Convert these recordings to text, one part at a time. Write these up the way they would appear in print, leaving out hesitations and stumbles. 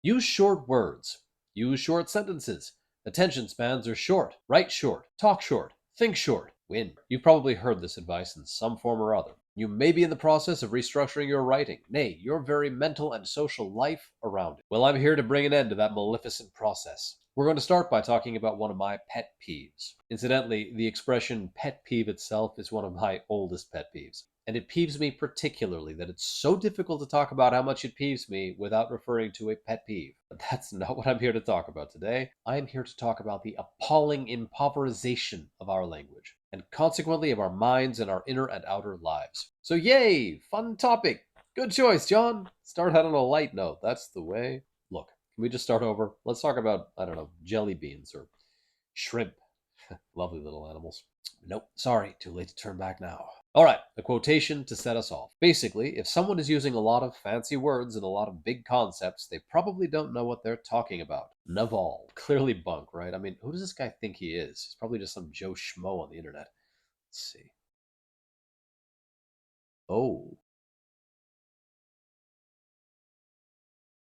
Use short words. Use short sentences. Attention spans are short. Write short. Talk short. Think short. Win. You've probably heard this advice in some form or other. You may be in the process of restructuring your writing, nay, your very mental and social life around it. Well, I'm here to bring an end to that maleficent process. We're going to start by talking about one of my pet peeves. Incidentally, the expression pet peeve itself is one of my oldest pet peeves. And it peeves me particularly that it's so difficult to talk about how much it peeves me without referring to a pet peeve. But that's not what I'm here to talk about today. I am here to talk about the appalling impoverization of our language, and consequently of our minds and our inner and outer lives. So yay! Fun topic! Good choice, John! Start out on a light note. That's the way. Look, can we just start over? Let's talk about, I don't know, jelly beans or shrimp. Lovely little animals. Nope, sorry, too late to turn back now. All right, a quotation to set us off. Basically, if someone is using a lot of fancy words and a lot of big concepts, they probably don't know what they're talking about. Naval. Clearly bunk, right? I mean, who does this guy think he is? He's probably just some Joe Schmo on the internet. Let's see. Oh,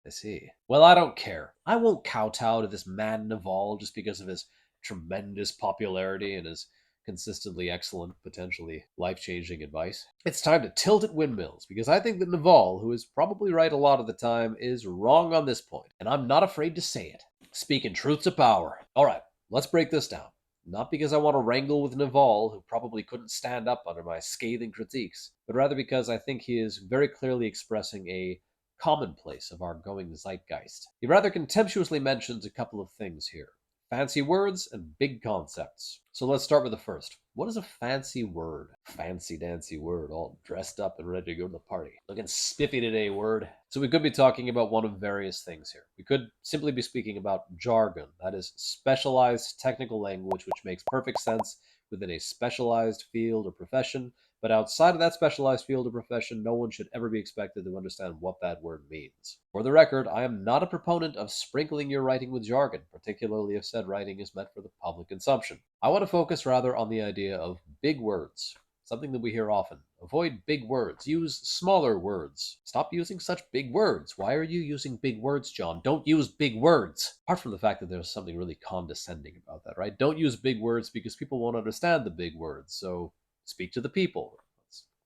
I see. Well, I don't care. I won't kowtow to this man Naval just because of his tremendous popularity and his consistently excellent, potentially life changing advice. It's time to tilt at windmills because I think that Naval, who is probably right a lot of the time, is wrong on this point, and I'm not afraid to say it. Speaking truth to power. All right, let's break this down. Not because I want to wrangle with Naval, who probably couldn't stand up under my scathing critiques, but rather because I think he is very clearly expressing a commonplace of our going zeitgeist. He rather contemptuously mentions a couple of things here: fancy words and big concepts. So let's start with the first. What is a fancy word? Fancy dancy word, all dressed up and ready to go to the party. Looking spiffy today, word. So we could be talking about one of various things here. We could simply be speaking about jargon, that is specialized technical language which makes perfect sense within a specialized field or profession, but outside of that specialized field or profession, no one should ever be expected to understand what that word means. For the record, I am not a proponent of sprinkling your writing with jargon, particularly if said writing is meant for the public consumption. I want to focus rather on the idea of big words, something that we hear often. Avoid big words. Use smaller words. Stop using such big words. Why are you using big words, John? Don't use big words. Apart from the fact that there's something really condescending about that, right? Don't use big words because people won't understand the big words. So speak to the people.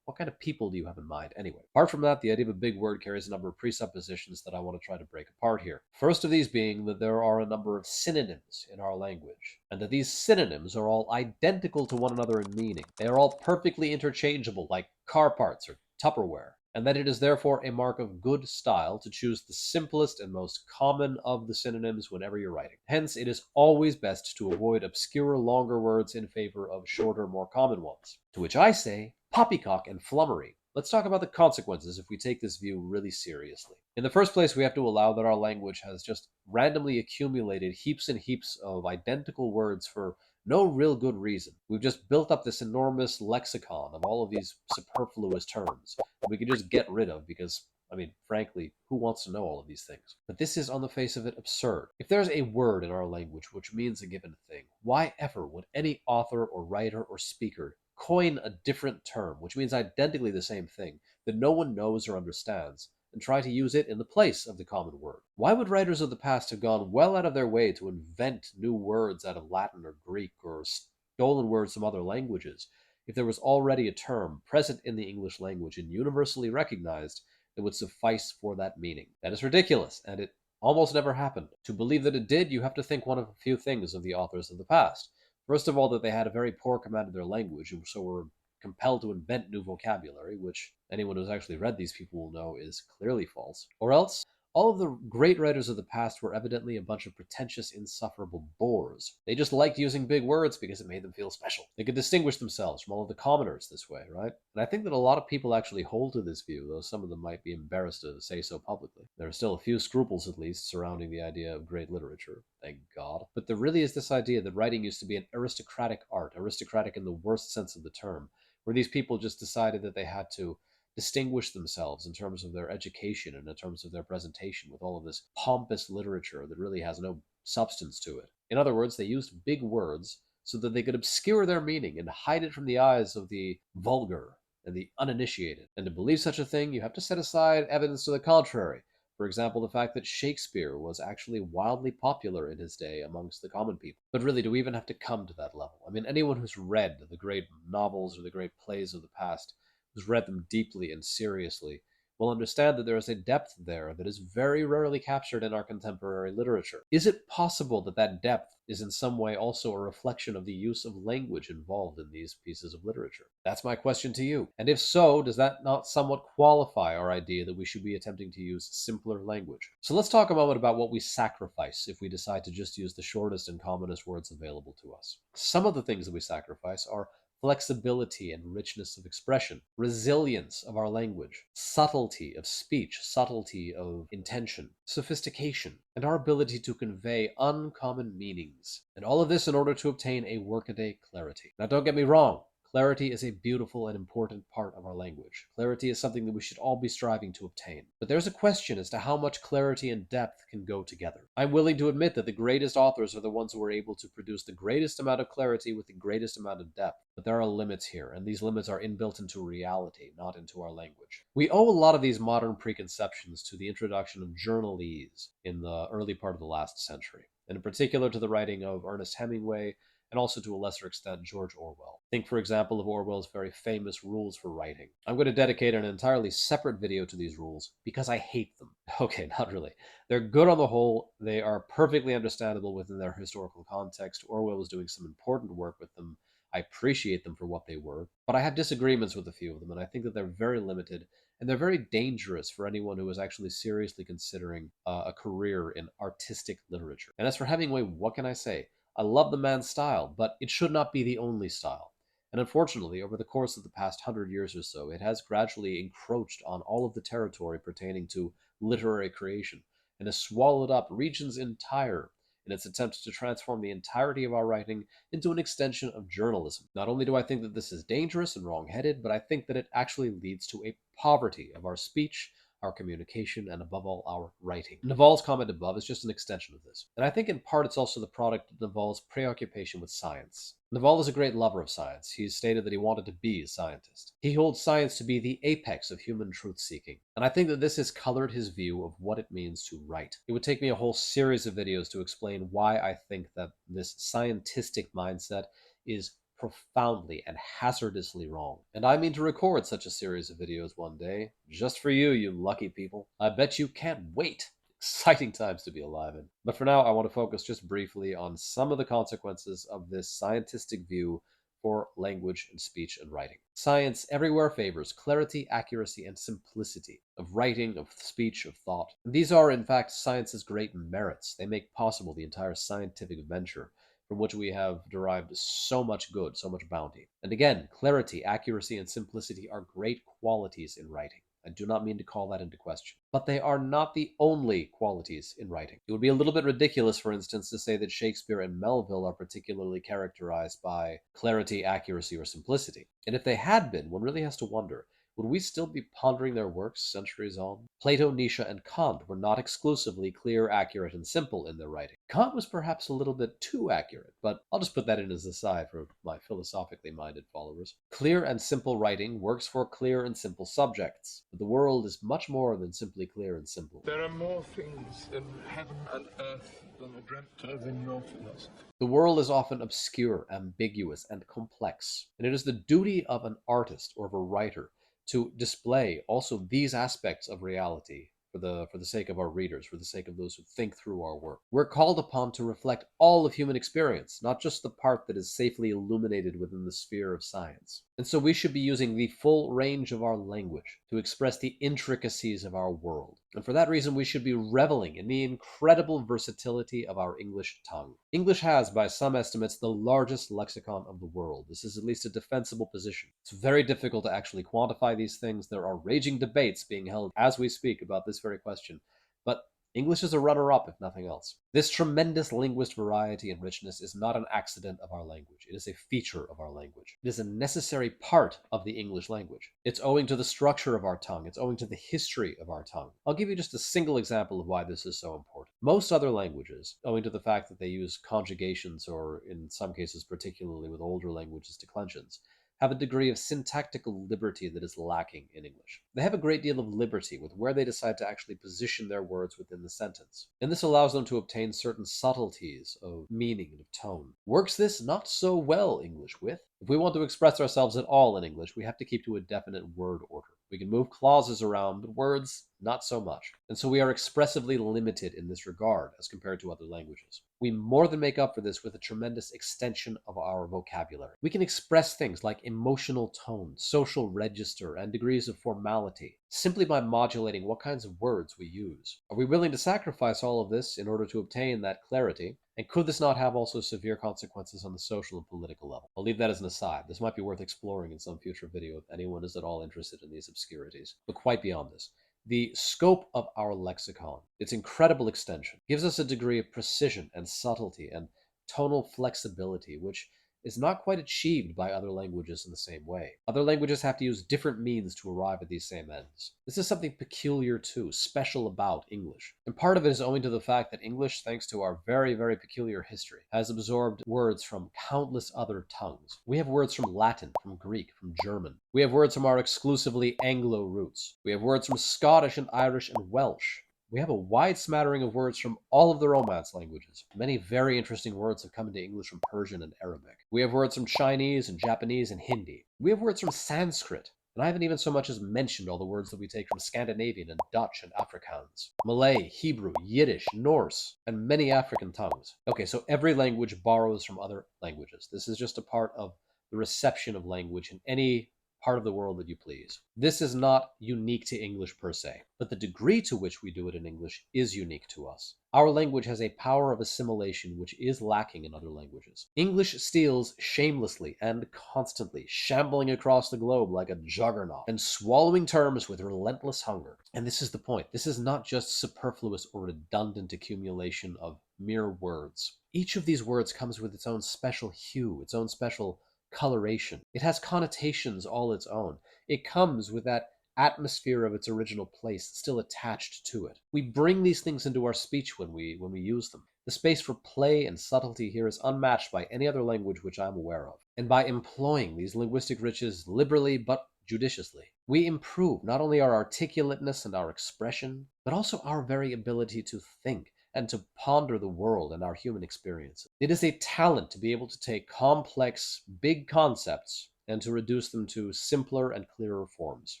What kind of people do you have in mind anyway? Apart from that, the idea of a big word carries a number of presuppositions that I want to try to break apart here. First of these being that there are a number of synonyms in our language, and that these synonyms are all identical to one another in meaning. They are all perfectly interchangeable, like car parts or Tupperware, and that it is therefore a mark of good style to choose the simplest and most common of the synonyms whenever you're writing. Hence, it is always best to avoid obscure, longer words in favor of shorter, more common ones. To which I say, poppycock and flummery. Let's talk about the consequences if we take this view really seriously. In the first place, we have to allow that our language has just randomly accumulated heaps and heaps of identical words for no real good reason. We've just built up this enormous lexicon of all of these superfluous terms that we can just get rid of because, I mean, frankly, who wants to know all of these things? But this is, on the face of it, absurd. If there's a word in our language which means a given thing, why ever would any author or writer or speaker coin a different term, which means identically the same thing, that no one knows or understands, and try to use it in the place of the common word? Why would writers of the past have gone well out of their way to invent new words out of Latin or Greek or stolen words from other languages if there was already a term present in the English language and universally recognized that would suffice for that meaning? That is ridiculous, and it almost never happened. To believe that it did, you have to think one of a few things of the authors of the past. First of all, that they had a very poor command of their language, and so were compelled to invent new vocabulary, which anyone who's actually read these people will know is clearly false. Or else, all of the great writers of the past were evidently a bunch of pretentious, insufferable bores. They just liked using big words because it made them feel special. They could distinguish themselves from all of the commoners this way, right? And I think that a lot of people actually hold to this view, though some of them might be embarrassed to say so publicly. There are still a few scruples, at least, surrounding the idea of great literature, thank God. But there really is this idea that writing used to be an aristocratic art, aristocratic in the worst sense of the term, where these people just decided that they had to distinguish themselves in terms of their education and in terms of their presentation with all of this pompous literature that really has no substance to it. In other words, they used big words so that they could obscure their meaning and hide it from the eyes of the vulgar and the uninitiated. And to believe such a thing, you have to set aside evidence to the contrary. For example, the fact that Shakespeare was actually wildly popular in his day amongst the common people. But really, do we even have to come to that level? I mean, anyone who's read the great novels or the great plays of the past, who's read them deeply and seriously, will understand that there is a depth there that is very rarely captured in our contemporary literature. Is it possible that that depth is in some way also a reflection of the use of language involved in these pieces of literature? That's my question to you. And if so, does that not somewhat qualify our idea that we should be attempting to use simpler language? So let's talk a moment about what we sacrifice if we decide to just use the shortest and commonest words available to us. Some of the things that we sacrifice are flexibility and richness of expression, resilience of our language, subtlety of speech, subtlety of intention, sophistication, and our ability to convey uncommon meanings. And all of this in order to obtain a workaday clarity. Now, don't get me wrong. Clarity is a beautiful and important part of our language. Clarity is something that we should all be striving to obtain. But there's a question as to how much clarity and depth can go together. I'm willing to admit that the greatest authors are the ones who are able to produce the greatest amount of clarity with the greatest amount of depth. But there are limits here, and these limits are inbuilt into reality, not into our language. We owe a lot of these modern preconceptions to the introduction of journalese in the early part of the last century, and in particular to the writing of Ernest Hemingway and also to a lesser extent George Orwell. Think, for example, of Orwell's very famous rules for writing. I'm going to dedicate an entirely separate video to these rules because I hate them. Okay, not really. They're good on the whole. They are perfectly understandable within their historical context. Orwell was doing some important work with them. I appreciate them for what they were, but I have disagreements with a few of them, and I think that they're very limited and they're very dangerous for anyone who is actually seriously considering a career in artistic literature. And as for Hemingway, what can I say? I love the man's style, but it should not be the only style. And unfortunately, over the course of the past 100 years or so, it has gradually encroached on all of the territory pertaining to literary creation and has swallowed up regions entire in its attempts to transform the entirety of our writing into an extension of journalism. Not only do I think that this is dangerous and wrong-headed, but I think that it actually leads to a poverty of our speech, our communication, and above all, our writing. Naval's comment above is just an extension of this. And I think in part it's also the product of Naval's preoccupation with science. Naval is a great lover of science. He's stated that he wanted to be a scientist. He holds science to be the apex of human truth-seeking. And I think that this has colored his view of what it means to write. It would take me a whole series of videos to explain why I think that this scientific mindset is profoundly and hazardously wrong. And I mean to record such a series of videos one day, just for you, you lucky people. I bet you can't wait. Exciting times to be alive in. But for now, I want to focus just briefly on some of the consequences of this scientific view for language and speech and writing. Science everywhere favors clarity, accuracy, and simplicity of writing, of speech, of thought. And these are, in fact, science's great merits. They make possible the entire scientific venture from which we have derived so much good, so much bounty. And again, clarity, accuracy, and simplicity are great qualities in writing. I do not mean to call that into question. But they are not the only qualities in writing. It would be a little bit ridiculous, for instance, to say that Shakespeare and Melville are particularly characterized by clarity, accuracy, or simplicity. And if they had been, one really has to wonder, would we still be pondering their works centuries on? Plato, Nietzsche, and Kant were not exclusively clear, accurate, and simple in their writing. Kant was perhaps a little bit too accurate, but I'll just put that in as a aside for my philosophically minded followers. Clear and simple writing works for clear and simple subjects, but the world is much more than simply clear and simple. There are more things in heaven and earth than are dreamt of in your philosophy. The world is often obscure, ambiguous, and complex, and it is the duty of an artist or of a writer to display also these aspects of reality for the sake of our readers, for the sake of those who think through our work. We're called upon to reflect all of human experience, not just the part that is safely illuminated within the sphere of science. And so we should be using the full range of our language to express the intricacies of our world. And for that reason, we should be reveling in the incredible versatility of our English tongue. English has, by some estimates, the largest lexicon of the world. This is at least a defensible position. It's very difficult to actually quantify these things. There are raging debates being held as we speak about this very question. But English is a runner-up, if nothing else. This tremendous linguist variety and richness is not an accident of our language. It is a feature of our language. It is a necessary part of the English language. It's owing to the structure of our tongue. It's owing to the history of our tongue. I'll give you just a single example of why this is so important. Most other languages, owing to the fact that they use conjugations or, in some cases, particularly with older languages, declensions, have a degree of syntactical liberty that is lacking in English. They have a great deal of liberty with where they decide to actually position their words within the sentence, and this allows them to obtain certain subtleties of meaning and of tone. Works this not so well English with? If we want to express ourselves at all in English, we have to keep to a definite word order. We can move clauses around, but words, not so much. And so we are expressively limited in this regard as compared to other languages. We more than make up for this with a tremendous extension of our vocabulary. We can express things like emotional tone, social register, and degrees of formality simply by modulating what kinds of words we use. Are we willing to sacrifice all of this in order to obtain that clarity? And could this not have also severe consequences on the social and political level? I'll leave that as an aside. This might be worth exploring in some future video if anyone is at all interested in these obscurities. But quite beyond this, the scope of our lexicon, its incredible extension, gives us a degree of precision and subtlety and tonal flexibility, which is not quite achieved by other languages in the same way. Other languages have to use different means to arrive at these same ends. This is something peculiar to, special about English. And part of it is owing to the fact that English, thanks to our very, very peculiar history, has absorbed words from countless other tongues. We have words from Latin, from Greek, from German. We have words from our exclusively Anglo roots. We have words from Scottish and Irish and Welsh. We have a wide smattering of words from all of the Romance languages. Many very interesting words have come into English from Persian and Arabic. We have words from Chinese and Japanese and Hindi. We have words from Sanskrit. And I haven't even so much as mentioned all the words that we take from Scandinavian and Dutch and Afrikaans, Malay, Hebrew, Yiddish, Norse, and many African tongues. Okay, so every language borrows from other languages. This is just a part of the reception of language in any part of the world that you please. This is not unique to English per se, but the degree to which we do it in English is unique to us. Our language has a power of assimilation which is lacking in other languages. English steals shamelessly and constantly, shambling across the globe like a juggernaut, and swallowing terms with relentless hunger. And this is the point. This is not just superfluous or redundant accumulation of mere words. Each of these words comes with its own special hue, its own special coloration. It has connotations all its own. It comes with that atmosphere of its original place still attached to it. We bring these things into our speech when we use them. The space for play and subtlety here is unmatched by any other language which I'm aware of. And by employing these linguistic riches liberally but judiciously, we improve not only our articulateness and our expression, but also our very ability to think and to ponder the world and our human experiences. It is a talent to be able to take complex, big concepts and to reduce them to simpler and clearer forms.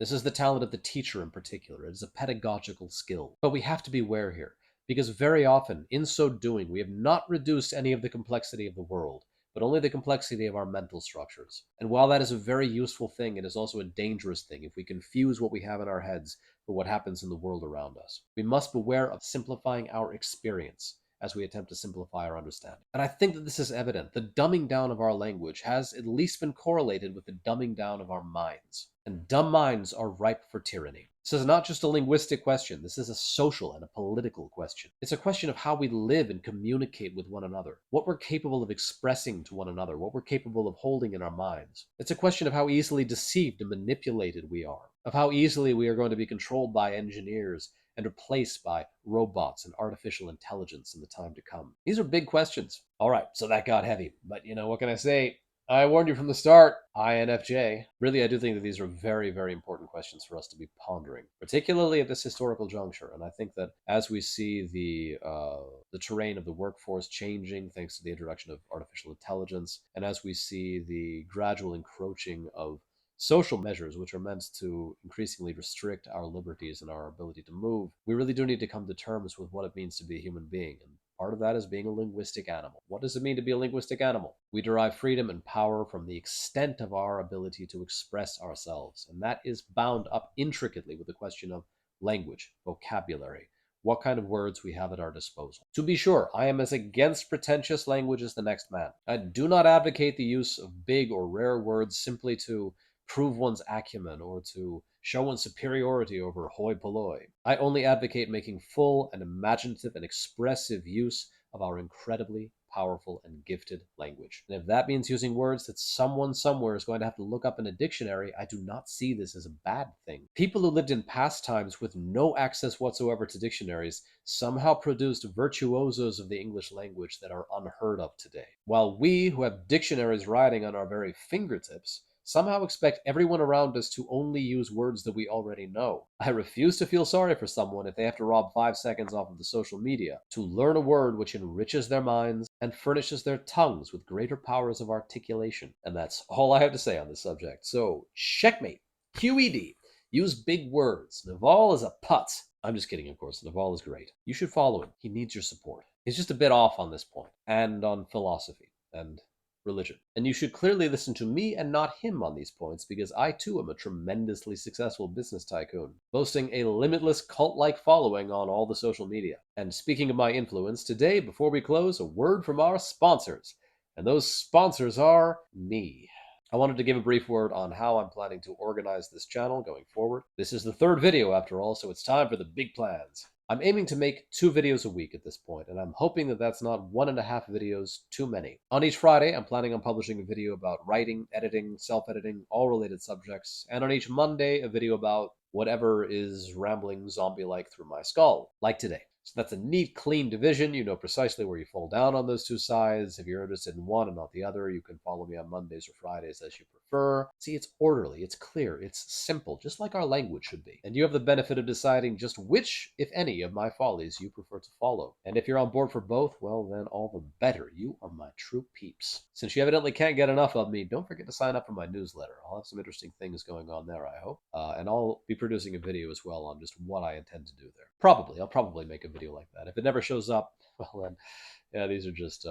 This is the talent of the teacher in particular. It is a pedagogical skill. But we have to beware here, because very often, in so doing, we have not reduced any of the complexity of the world, but only the complexity of our mental structures. And while that is a very useful thing, it is also a dangerous thing if we confuse what we have in our heads for what happens in the world around us. We must beware of simplifying our experience as we attempt to simplify our understanding. And I think that this is evident. The dumbing down of our language has at least been correlated with the dumbing down of our minds. And dumb minds are ripe for tyranny. This is not just a linguistic question. This is a social and a political question. It's a question of how we live and communicate with one another, what we're capable of expressing to one another, what we're capable of holding in our minds. It's a question of how easily deceived and manipulated we are, of how easily we are going to be controlled by engineers and replaced by robots and artificial intelligence in the time to come. These are big questions. All right, so that got heavy. But what can I say? I warned you from the start, INFJ. Really, I do think that these are very, very important questions for us to be pondering, particularly at this historical juncture. And I think that as we see the terrain of the workforce changing thanks to the introduction of artificial intelligence, and as we see the gradual encroaching of social measures which are meant to increasingly restrict our liberties and our ability to move, we really do need to come to terms with what it means to be a human being. And part of that is being a linguistic animal. What does it mean to be a linguistic animal? We derive freedom and power from the extent of our ability to express ourselves, and that is bound up intricately with the question of language, vocabulary, what kind of words we have at our disposal. To be sure, I am as against pretentious language as the next man. I do not advocate the use of big or rare words simply to prove one's acumen or to show one's superiority over hoi polloi. I only advocate making full and imaginative and expressive use of our incredibly powerful and gifted language. And if that means using words that someone somewhere is going to have to look up in a dictionary, I do not see this as a bad thing. People who lived in past times with no access whatsoever to dictionaries somehow produced virtuosos of the English language that are unheard of today. While we, who have dictionaries riding on our very fingertips, somehow expect everyone around us to only use words that we already know. I refuse to feel sorry for someone if they have to rob 5 seconds off of the social media to learn a word which enriches their minds and furnishes their tongues with greater powers of articulation. And that's all I have to say on this subject. So, checkmate. QED. Use big words. Naval is a putz. I'm just kidding, of course. Naval is great. You should follow him. He needs your support. He's just a bit off on this point, and on philosophy, and religion. And you should clearly listen to me and not him on these points, because I too am a tremendously successful business tycoon, boasting a limitless cult like following on all the social media. And speaking of my influence, today, before we close, a word from our sponsors. And those sponsors are me. I wanted to give a brief word on how I'm planning to organize this channel going forward. This is the third video after all, so it's time for the big plans. I'm aiming to make 2 videos a week at this point, and I'm hoping that that's not 1.5 videos too many. On each Friday, I'm planning on publishing a video about writing, editing, self-editing, all related subjects, and on each Monday, a video about whatever is rambling zombie-like through my skull, like today. So that's a neat, clean division. You know precisely where you fall down on those two sides. If you're interested in one and not the other, you can follow me on Mondays or Fridays as you prefer. See, it's orderly, it's clear, it's simple, just like our language should be. And you have the benefit of deciding just which, if any, of my follies you prefer to follow. And if you're on board for both, well, then all the better. You are my true peeps. Since you evidently can't get enough of me, don't forget to sign up for my newsletter. I'll have some interesting things going on there, I hope. And I'll be producing a video as well on just what I intend to do there. I'll probably make a video like that. If it never shows up, well then, yeah, these are just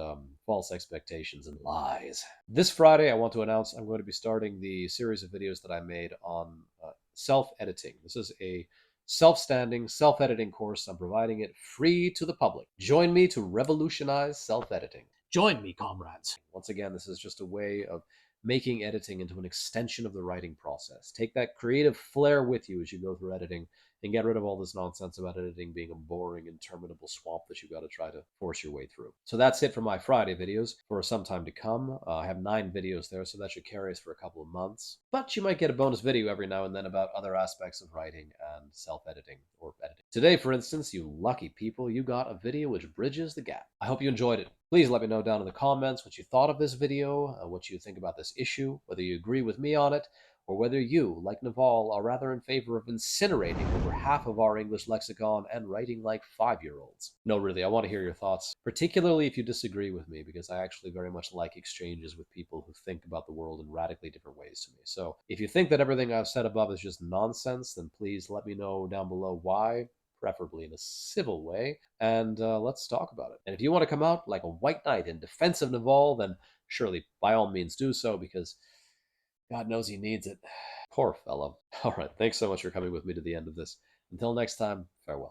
false expectations and lies. This Friday, I want to announce I'm going to be starting the series of videos that I made on self-editing. This is a self-standing, self-editing course. I'm providing it free to the public. Join me to revolutionize self-editing. Join me, comrades. Once again, this is just a way of making editing into an extension of the writing process. Take that creative flair with you as you go through editing, and get rid of all this nonsense about editing being a boring, interminable swamp that you got to try to force your way through. So that's it for my Friday videos for some time to come. I have 9 videos there, so that should carry us for a couple of months. But you might get a bonus video every now and then about other aspects of writing and self-editing or editing. Today, for instance, you lucky people, you got a video which bridges the gap. I hope you enjoyed it. Please let me know down in the comments what you thought of this video, what you think about this issue, whether you agree with me on it, or whether you, like Naval, are rather in favor of incinerating over half of our English lexicon and writing like 5-year-olds. No, really, I want to hear your thoughts, particularly if you disagree with me, because I actually very much like exchanges with people who think about the world in radically different ways to me. So if you think that everything I've said above is just nonsense, then please let me know down below why, preferably in a civil way, and let's talk about it. And if you want to come out like a white knight in defense of Naval, then surely by all means do so, because God knows he needs it. Poor fellow. All right, thanks so much for coming with me to the end of this. Until next time, farewell.